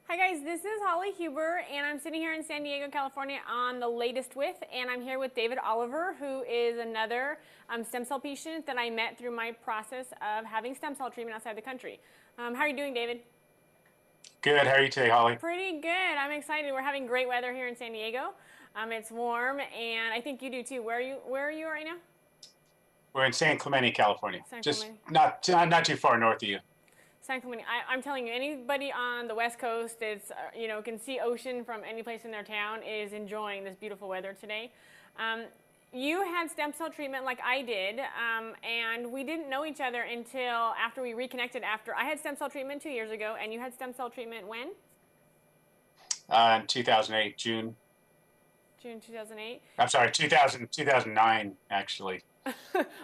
Hi guys, this is Holly Huber, and I'm sitting here in San Diego, California on The Latest With, and I'm here with David Oliver, who is another stem cell patient that I met through my process of having stem cell treatment outside the country. How are you doing, David? Good. How are you today, Holly? Pretty good. I'm excited. We're having great weather here in San Diego. It's warm, and I think you do too. Where are you right now? We're in San Clemente, California. San Just Clemente. not too far north of you. San Clemente. I'm telling you, anybody on the West Coast that's can see ocean from any place in their town is enjoying this beautiful weather today. Um, you had stem cell treatment like I did, and we didn't know each other until after we reconnected. After I had stem cell treatment 2 years ago, and you had stem cell treatment when? In 2008, June. June 2008. I'm sorry, 2009, actually.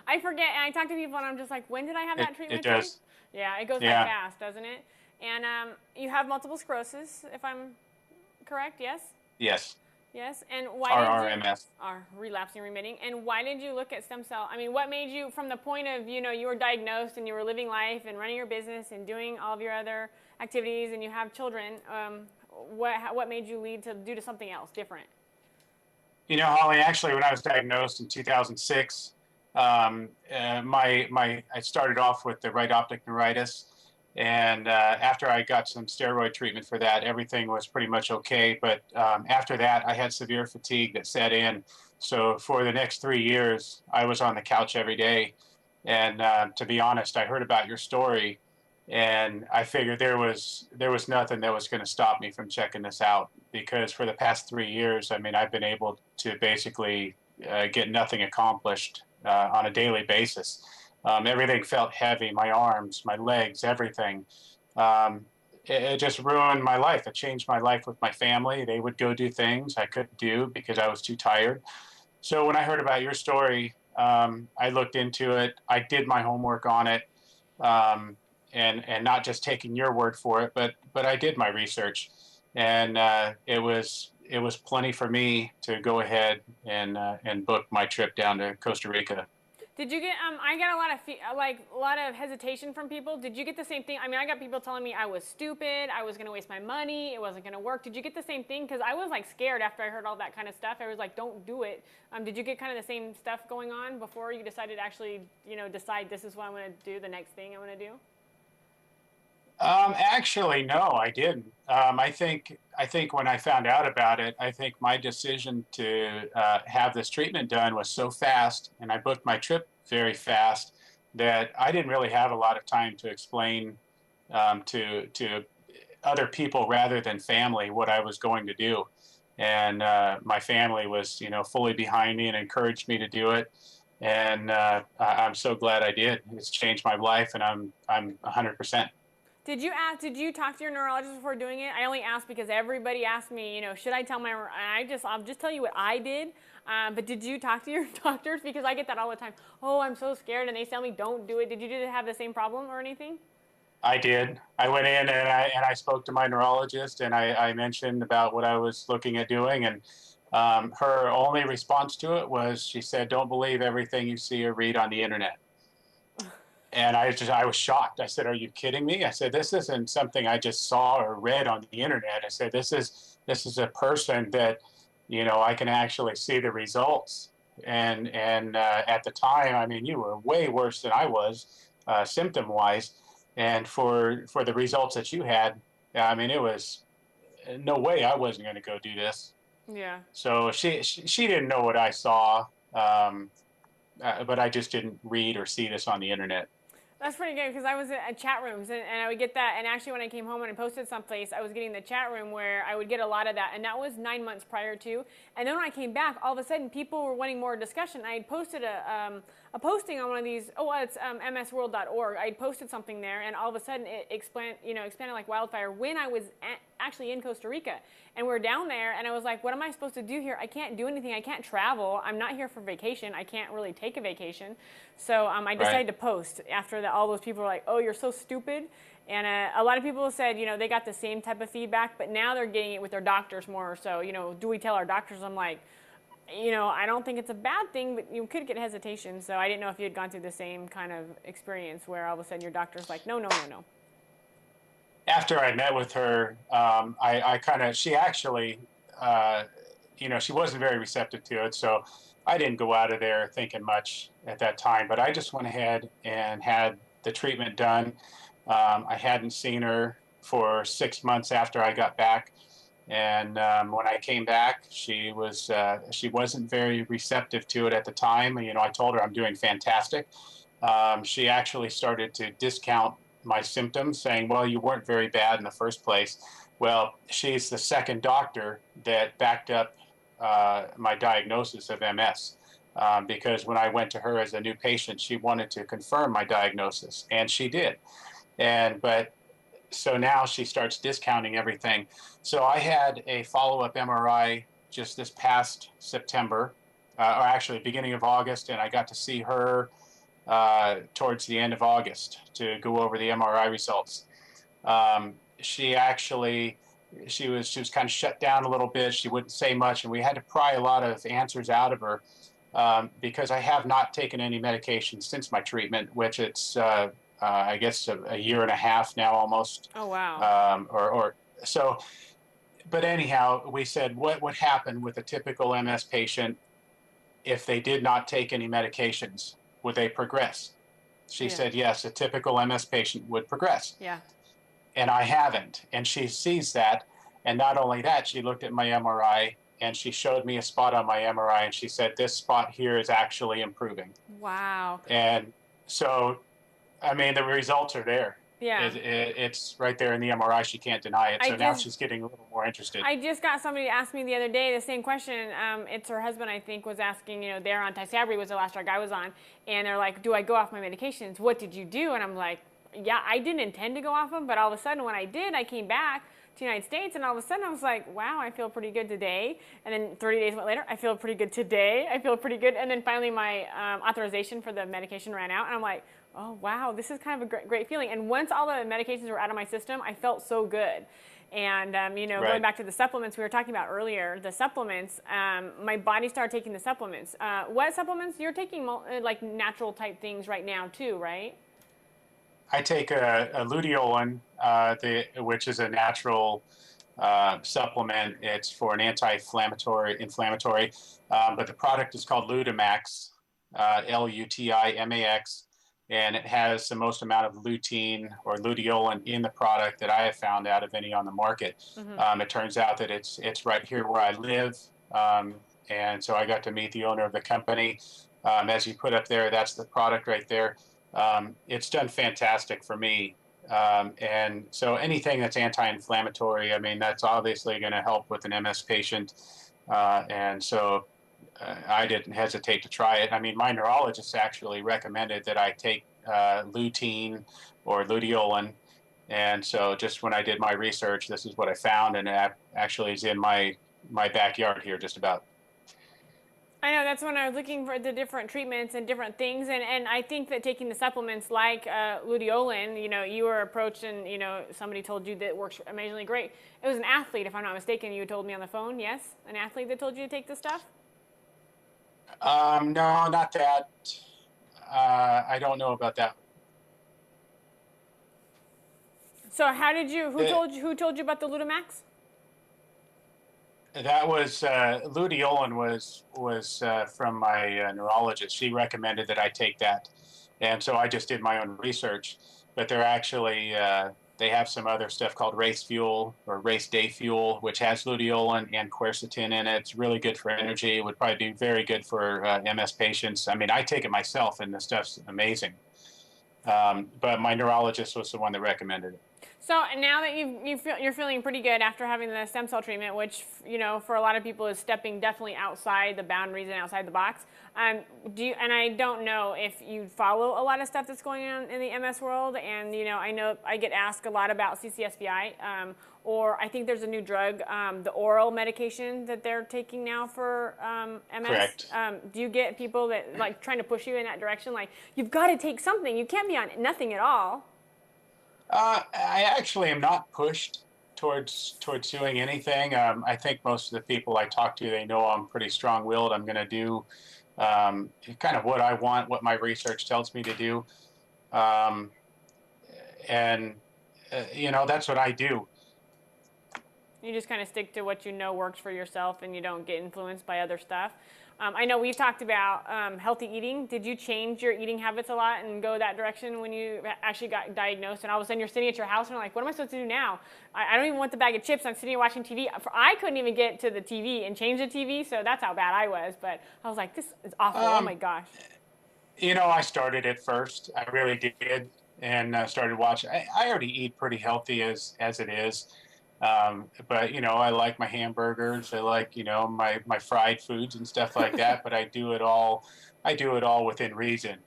I forget, and I talk to people, and I'm just like, when did I have that It treatment, June? does. Yeah, it goes by Yeah. fast, doesn't it? And you have multiple sclerosis, if I'm correct, yes? Yes. Yes, and why did you RRMS. are relapsing remitting? And why did you look at stem cell? I mean, what made you, from the point of you were diagnosed and you were living life and running your business and doing all of your other activities and you have children? What made you lead to do to something else different? Holly, actually, when I was diagnosed in 2006, I started off with the right optic neuritis, and after I got some steroid treatment for that, everything was pretty much okay. But after that, I had severe fatigue that set in. So for the next 3 years, I was on the couch every day. And to be honest, I heard about your story, and I figured there was nothing that was going to stop me from checking this out, because for the past 3 years, I mean, I've been able to basically get nothing accomplished on a daily basis. Everything felt heavy, my arms, my legs, everything. Um, it just ruined my life. It changed my life with my family. They would go do things I couldn't do because I was too tired. So when I heard about your story, I looked into it. I did my homework on it, um, and not just taking your word for it, but I did my research, and it was plenty for me to go ahead and book my trip down to Costa Rica. Did you get? I got a lot of a lot of hesitation from people. Did you get the same thing? I mean, I got people telling me I was stupid, I was going to waste my money, it wasn't going to work. Did you get the same thing? Because I was like scared after I heard all that kind of stuff. I was like, don't do it. Did you get kind of the same stuff going on before you decided to actually, decide this is what I'm going to do, the next thing I'm going to do? Actually, no, I didn't. I think when I found out about it, I think my decision to have this treatment done was so fast, and I booked my trip very fast, that I didn't really have a lot of time to explain to other people rather than family what I was going to do. And my family was, fully behind me and encouraged me to do it. And I'm so glad I did. It's changed my life, and I'm 100%. Did you ask? Did you talk to your neurologist before doing it? I only asked because everybody asked me, should I tell my? I'll just tell you what I did. But did you talk to your doctors? Because I get that all the time. Oh, I'm so scared, and they tell me don't do it. Did you have the same problem or anything? I did. I went in and I spoke to my neurologist, and I mentioned about what I was looking at doing, and her only response to it was, she said, "Don't believe everything you see or read on the internet." And I was shocked. I said, "Are you kidding me?" I said, "This isn't something I just saw or read on the internet." I said, "This is a person that, I can actually see the results." And at the time, I mean, you were way worse than I was, symptom wise, and for the results that you had, I mean, it was no way I wasn't going to go do this. Yeah. So she didn't know what I saw, but I just didn't read or see this on the internet. That's pretty good because I was at chat rooms and I would get that. And actually, when I came home and I posted someplace, I was getting the chat room where I would get a lot of that. And that was 9 months prior to. And then when I came back, all of a sudden, people were wanting more discussion. I had posted a posting on one of these. Oh, well, it's msworld.org. I had posted something there, and all of a sudden, it expanded like wildfire when I was actually in Costa Rica. And we're down there, and I was like, what am I supposed to do here? I can't do anything. I can't travel. I'm not here for vacation. I can't really take a vacation. So I decided Right. to post after that. All those people were like, oh, you're so stupid. And a lot of people said, they got the same type of feedback, but now they're getting it with their doctors more. So, do we tell our doctors? I'm like, I don't think it's a bad thing, but you could get hesitation. So I didn't know if you had gone through the same kind of experience where all of a sudden your doctor's like, no, no, no, no. after I met with her, I kind of, she actually, she wasn't very receptive to it. So I didn't go out of there thinking much at that time, but I just went ahead and had the treatment done. I hadn't seen her for 6 months after I got back. And when I came back, she wasn't very receptive to it at the time. I told her I'm doing fantastic. She actually started to discount my symptoms, saying, "Well, you weren't very bad in the first place." Well, she's the second doctor that backed up my diagnosis of MS. Because when I went to her as a new patient, she wanted to confirm my diagnosis, and she did. But so now she starts discounting everything. So I had a follow-up MRI just this past September, or actually beginning of August, and I got to see her towards the end of August to go over the MRI results. She actually she was kind of shut down a little bit. She wouldn't say much, and we had to pry a lot of answers out of her because I have not taken any medication since my treatment, which it's I guess a year and a half now almost. Oh, wow. Or so. But anyhow, we said, what would happen with a typical MS patient if they did not take any medications? Would they progress? She Yeah. said, yes, a typical MS patient would progress. Yeah. And I haven't. And she sees that. And not only that, she looked at my MRI and she showed me a spot on my MRI and she said, this spot here is actually improving. Wow. And so, I mean, the results are there. Yeah. It's right there in the MRI. She can't deny it. So now she's getting a little more interested. I just got somebody to ask me the other day the same question. It's her husband, I think, was asking, they're on Tysabri, was the last drug I was on. And they're like, do I go off my medications? What did you do? And I'm like, yeah, I didn't intend to go off them. But all of a sudden, when I did, I came back to the United States. And all of a sudden, I was like, wow, I feel pretty good today. And then 30 days later, I feel pretty good today. I feel pretty good. And then finally, my authorization for the medication ran out. And I'm like, oh, wow, this is kind of a great feeling. And once all the medications were out of my system, I felt so good. And, Right. Going back to the supplements we were talking about earlier, the supplements, my body started taking the supplements. What supplements? You're taking like natural type things right now too, right? I take a luteolin, which is a natural supplement. It's for an inflammatory, but the product is called Lutamax, Lutimax, and it has the most amount of lutein or luteolin in the product that I have found out of any on the market. Mm-hmm. It turns out that it's right here where I live, and so I got to meet the owner of the company. As you put up there, that's the product right there. It's done fantastic for me. And so anything that's anti-inflammatory, I mean, that's obviously going to help with an MS patient. And so I didn't hesitate to try it. I mean, my neurologist actually recommended that I take lutein or luteolin. And so just when I did my research, this is what I found. And it actually is in my backyard here just about. I know, that's when I was looking for the different treatments and different things, and I think that taking the supplements like luteolin, you were approached and, somebody told you that it works amazingly great. It was an athlete, if I'm not mistaken, you told me on the phone, yes? An athlete that told you to take this stuff? No, not that. I don't know about that. So who told you about the Lutamax? That was luteolin was from my neurologist. She recommended that I take that, and so I just did my own research. But they're actually they have some other stuff called race fuel or race day fuel, which has luteolin and quercetin in it. It's really good for energy. It would probably be very good for MS patients. I mean, I take it myself, and the stuff's amazing. But my neurologist was the one that recommended it. So now that you're feeling pretty good after having the stem cell treatment, which for a lot of people is stepping definitely outside the boundaries and outside the box. And I don't know if you follow a lot of stuff that's going on in the MS world, and I know I get asked a lot about CCSVI, or I think there's a new drug, the oral medication that they're taking now for MS. Correct. Do you get people that like trying to push you in that direction, like you've got to take something, you can't be on nothing at all? I actually am not pushed towards doing anything. I think most of the people I talk to, they know I'm pretty strong-willed. I'm going to do kind of what I want, what my research tells me to do. And that's what I do. You just kind of stick to what you know works for yourself, and you don't get influenced by other stuff. I know we've talked about healthy eating. Did you change your eating habits a lot and go that direction when you actually got diagnosed? And all of a sudden you're sitting at your house and you're like, what am I supposed to do now? I don't even want the bag of chips. I'm sitting here watching TV. I couldn't even get to the TV and change the TV, so that's how bad I was. But I was like, this is awful. Oh my gosh. I started it first. I really did, and started watching. I already eat pretty healthy as it is. But I like my hamburgers. I like my fried foods and stuff like that. But I do it all. I do it all within reason,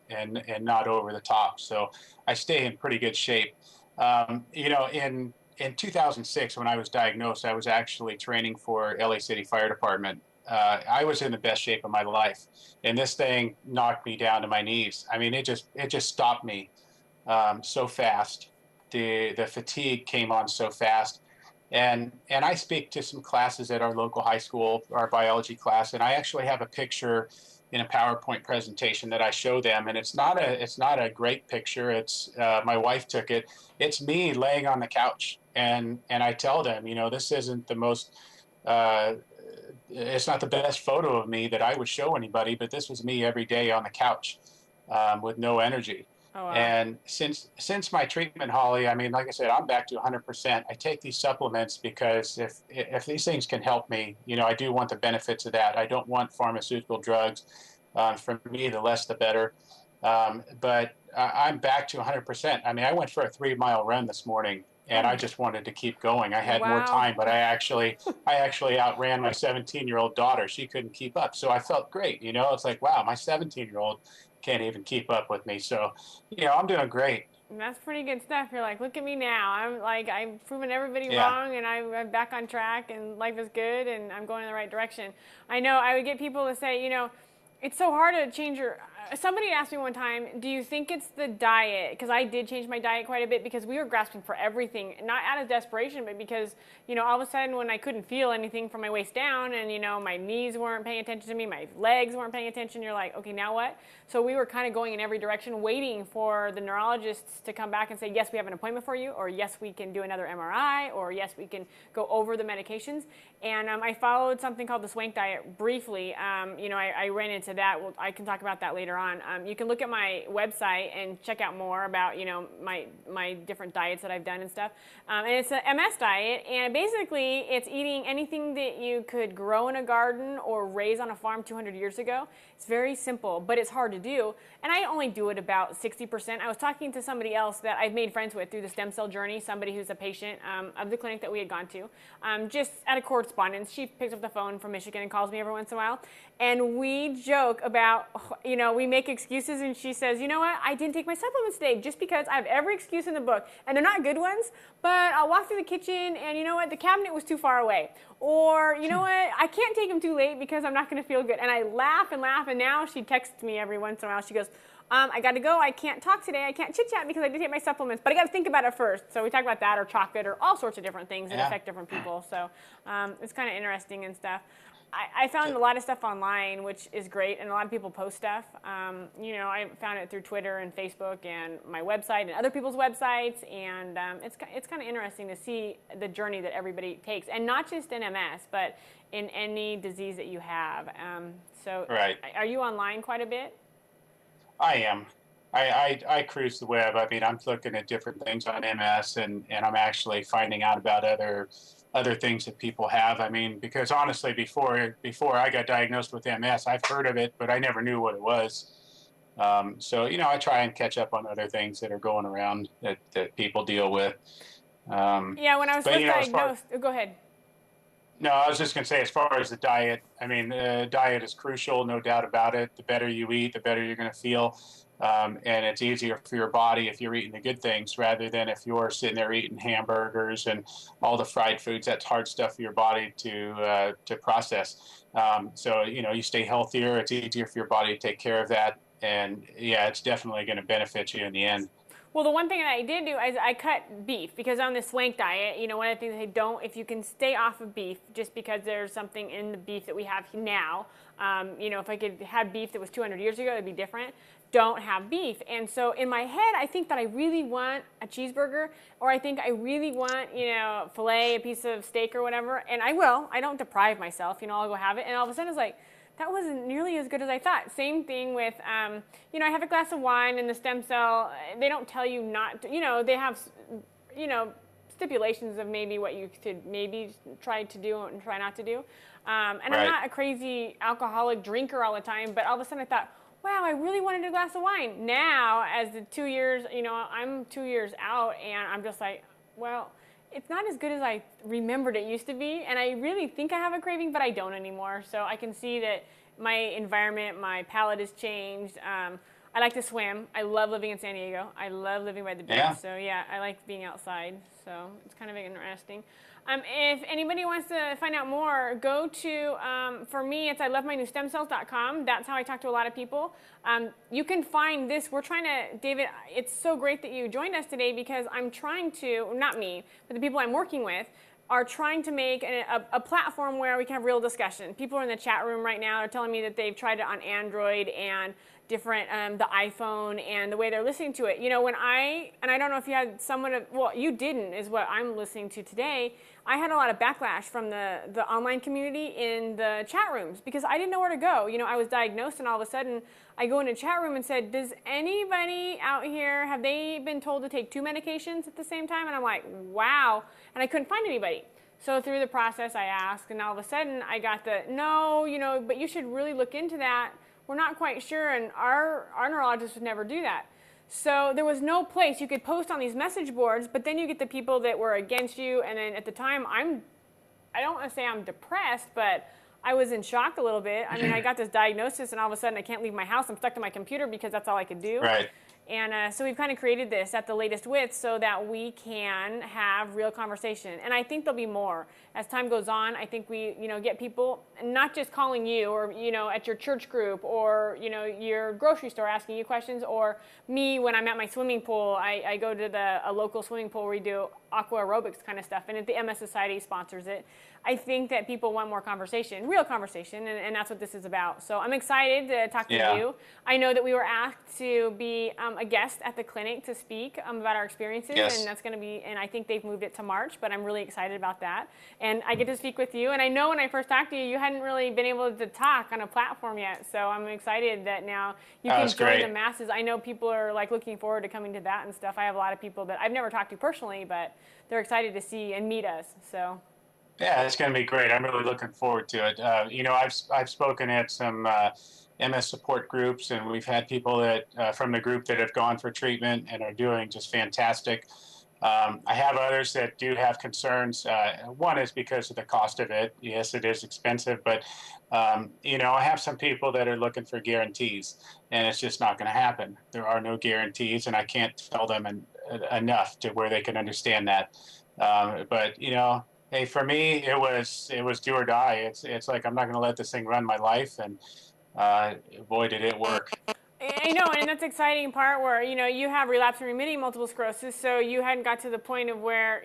and not over the top. So I stay in pretty good shape. In 2006, when I was diagnosed, I was actually training for LA City Fire Department. I was in the best shape of my life, and this thing knocked me down to my knees. I mean, it just stopped me so fast. The fatigue came on so fast, and I speak to some classes at our local high school, our biology class, and I actually have a picture in a PowerPoint presentation that I show them, and it's not a great picture. It's my wife took it. It's me laying on the couch, and I tell them, this isn't the most. It's not the best photo of me that I would show anybody, but this was me every day on the couch with no energy. Oh, wow. And since my treatment, Holly, I mean, like I said, I'm back to 100%. I take these supplements because if these things can help me, I do want the benefits of that. I don't want pharmaceutical drugs. For me, the less the better. But I'm back to 100%. I mean, I went for a 3-mile run this morning, and I just wanted to keep going. I had more time, but I actually outran my 17-year-old daughter. She couldn't keep up, so I felt great. It's like, wow, my 17-year-old can't even keep up with me. So, I'm doing great. That's pretty good stuff. You're like, look at me now. I've proven everybody wrong, and I'm back on track, and life is good, and I'm going in the right direction. I know I would get people to say, it's so hard to change your. Somebody asked me one time, do you think it's the diet? Because I did change my diet quite a bit because we were grasping for everything, not out of desperation, but because, all of a sudden when I couldn't feel anything from my waist down and, my knees weren't paying attention to me, my legs weren't paying attention, you're like, okay, now what? So we were kind of going in every direction, waiting for the neurologists to come back and say, yes, we have an appointment for you, or yes, we can do another MRI, or yes, we can go over the medications. And I followed something called the Swank diet briefly. I ran into that. Well, I can talk about that later on. You can look at my website and check out more about my different diets that I've done and stuff. And it's a MS diet, and basically it's eating anything that you could grow in a garden or raise on a farm 200 years ago. It's very simple, but it's hard to do. And I only do it about 60%. I was talking to somebody else that I've made friends with through the stem cell journey, somebody who's a patient of the clinic that we had gone to, just out of correspondence. She picks up the phone from Michigan and calls me every once in a while. And we joke about, we make excuses, and she says, you know what, I didn't take my supplements today just because I have every excuse in the book. And they're not good ones, but I'll walk through the kitchen and you know what, the cabinet was too far away. Or, you know what, I can't take them too late because I'm not going to feel good. And I laugh and laugh, and now she texts me every once in a while. She goes, I got to go. I can't talk today. I can't chit-chat because I did take my supplements, but I got to think about it first. So we talk about that, or chocolate, or all sorts of different things that affect different people. So it's kind of interesting and stuff. I found a lot of stuff online, which is great, and a lot of people post stuff. I found it through Twitter and Facebook and my website and other people's websites, and it's kind of interesting to see the journey that everybody takes, and not just in MS, but in any disease that you have. Right. Are you online quite a bit? I am. I cruise the web. I mean, I'm looking at different things on MS, and I'm actually finding out about other things that people have. I mean, because honestly, before I got diagnosed with MS, I've heard of it, but I never knew what it was. So, I try and catch up on other things that are going around that people deal with. When I was first diagnosed, go ahead. No, I was just going to say, as far as the diet, I mean, diet is crucial, no doubt about it. The better you eat, the better you're going to feel. And it's easier for your body if you're eating the good things rather than if you're sitting there eating hamburgers and all the fried foods. That's hard stuff for your body to process. So, you stay healthier. It's easier for your body to take care of that. And, yeah, it's definitely going to benefit you in the end. Well, the one thing that I did do is I cut beef because on this swank diet, one of the things they don't, if you can stay off of beef, just because there's something in the beef that we have now, if I could have beef that was 200 years ago, it'd be different. Don't have beef. And so in my head, I think that I really want a cheeseburger, or I think I really want, filet, a piece of steak or whatever. And I will. I don't deprive myself. I'll go have it. And all of a sudden it's like, that wasn't nearly as good as I thought. Same thing with, I have a glass of wine and the stem cell. They don't tell you not to, they have, stipulations of maybe what you could maybe try to do and try not to do. And I'm not a crazy alcoholic drinker all the time, but all of a sudden I thought, wow, I really wanted a glass of wine. Now, as the 2 years, I'm 2 years out, and I'm just like, well, it's not as good as I remembered it used to be, and I really think I have a craving, but I don't anymore. So I can see that my environment, my palate has changed. I like to swim. I love living in San Diego. I love living by the beach. Yeah. So yeah, I like being outside. So it's kind of interesting. If anybody wants to find out more, go to, for me, it's ilovemynewstemcells.com. That's how I talk to a lot of people. You can find this. We're trying to, David, it's so great that you joined us today because I'm trying to, not me, but the people I'm working with, are trying to make a platform where we can have real discussion. People are in the chat room right now. They're telling me that they've tried it on Android and different, the iPhone and the way they're listening to it. When and I don't know if you had someone, well, you didn't, is what I'm listening to today. I had a lot of backlash from the online community in the chat rooms because I didn't know where to go. I was diagnosed and all of a sudden I go in a chat room and said, does anybody out here, have they been told to take 2 medications at the same time? And I'm like, wow. And I couldn't find anybody. So through the process I asked, and all of a sudden I got no, but you should really look into that. We're not quite sure, and our neurologist would never do that. So there was no place you could post on these message boards, but then you get the people that were against you, and then at the time, I don't want to say I'm depressed, but I was in shock a little bit. I mean, I got this diagnosis, and all of a sudden I can't leave my house. I'm stuck to my computer because that's all I could do. Right. And so we've kind of created this at The Latest With so that we can have real conversation. And I think there'll be more. As time goes on, I think we, get people not just calling you or, at your church group or, your grocery store asking you questions, or me when I'm at my swimming pool, I go to a local swimming pool where we do aqua aerobics kind of stuff, and the MS Society sponsors it. I think that people want more conversation, real conversation, and that's what this is about. So I'm excited to talk to you. I know that we were asked to be a guest at the clinic to speak about our experiences, and that's going to be, and I think they've moved it to March, but I'm really excited about that. And I get to speak with you, and I know when I first talked to you, you hadn't really been able to talk on a platform yet, so I'm excited that now you can join the masses. I know people are looking forward to coming to that and stuff. I have a lot of people that I've never talked to personally, but they're excited to see and meet us, so. Yeah, it's going to be great. I'm really looking forward to it. I've spoken at some MS support groups, and we've had people that from the group that have gone for treatment and are doing just fantastic. I have others that do have concerns. One is because of the cost of it. Yes, it is expensive, but I have some people that are looking for guarantees, and it's just not going to happen. There are no guarantees, and I can't tell them enough to where they can understand that. But hey, for me, it was do or die. It's like I'm not going to let this thing run my life, and boy, did it work. I know, and that's the exciting part where, you have relapse and remitting multiple sclerosis, so you hadn't got to the point of where,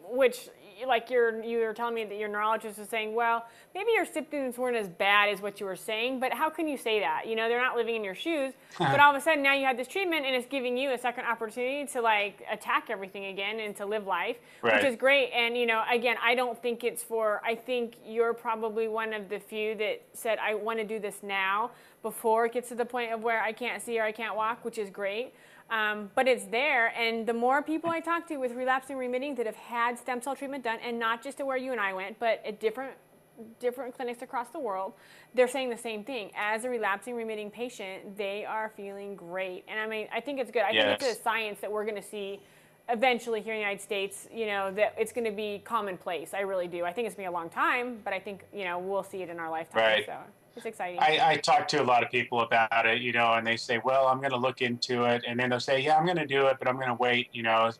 which, you were telling me that your neurologist was saying, well, maybe your symptoms weren't as bad as what you were saying, but how can you say that? They're not living in your shoes, but all of a sudden now you had this treatment and it's giving you a second opportunity to attack everything again and to live life, which is great. And, again, I don't think I think you're probably one of the few that said, I want to do this now before it gets to the point of where I can't see or I can't walk, which is great. But it's there, and the more people I talk to with relapsing remitting that have had stem cell treatment done, and not just to where you and I went, but at different clinics across the world, they're saying the same thing. As a relapsing remitting patient, they are feeling great. And I mean, I think it's good. I think it's a science that we're going to see eventually here in the United States, that it's going to be commonplace. I really do. I think it's going to be a long time, but I think, we'll see it in our lifetime. Right. So it's exciting. I talk to a lot of people about it, and they say, well, I'm going to look into it. And then they'll say, yeah, I'm going to do it, but I'm going to wait,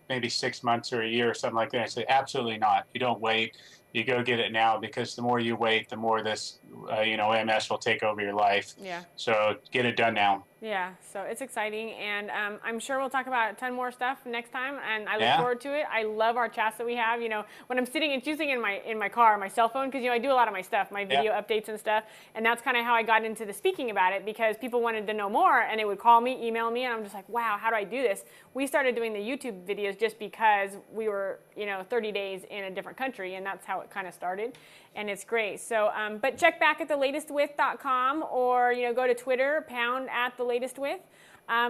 maybe 6 months or a year or something like that. I say, absolutely not. You don't wait. you go get it now, because the more you wait, the more this, MS will take over your life. Yeah. So get it done now. Yeah, so it's exciting, and I'm sure we'll talk about a ton more stuff next time, and I look Yeah. forward to it. I love our chats that we have. When I'm sitting and choosing in my car, my cell phone, because I do a lot of my stuff, my video updates and stuff, and that's kind of how I got into the speaking about it, because people wanted to know more, and they would call me, email me, and I'm just like, wow, how do I do this? We started doing the YouTube videos just because we were 30 days in a different country, and that's how it kind of started, and it's great. So, but check back at thelatestwith.com, or go to Twitter, @thelatestwith,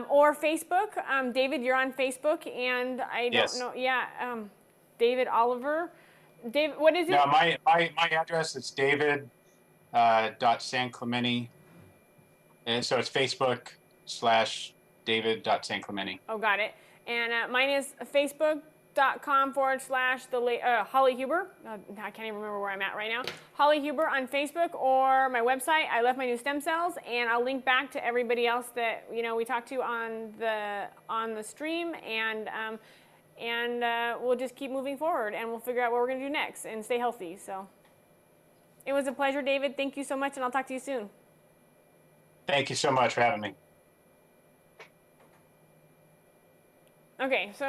or Facebook. David, you're on Facebook, and I don't know. Yeah, David Oliver. David, what is it? No, my address is David .Sanclemente, and so it's Facebook/David.Sanclemente. Oh, got it. And mine is Facebook.com/Holly Huber. I can't even remember where I'm at right now. Holly Huber on Facebook, or my website, I Left My New Stem Cells, and I'll link back to everybody else that we talked to on the stream, and we'll just keep moving forward, and we'll figure out what we're going to do next and stay healthy. So it was a pleasure, David. Thank you so much, and I'll talk to you soon. Thank you so much for having me. Okay, so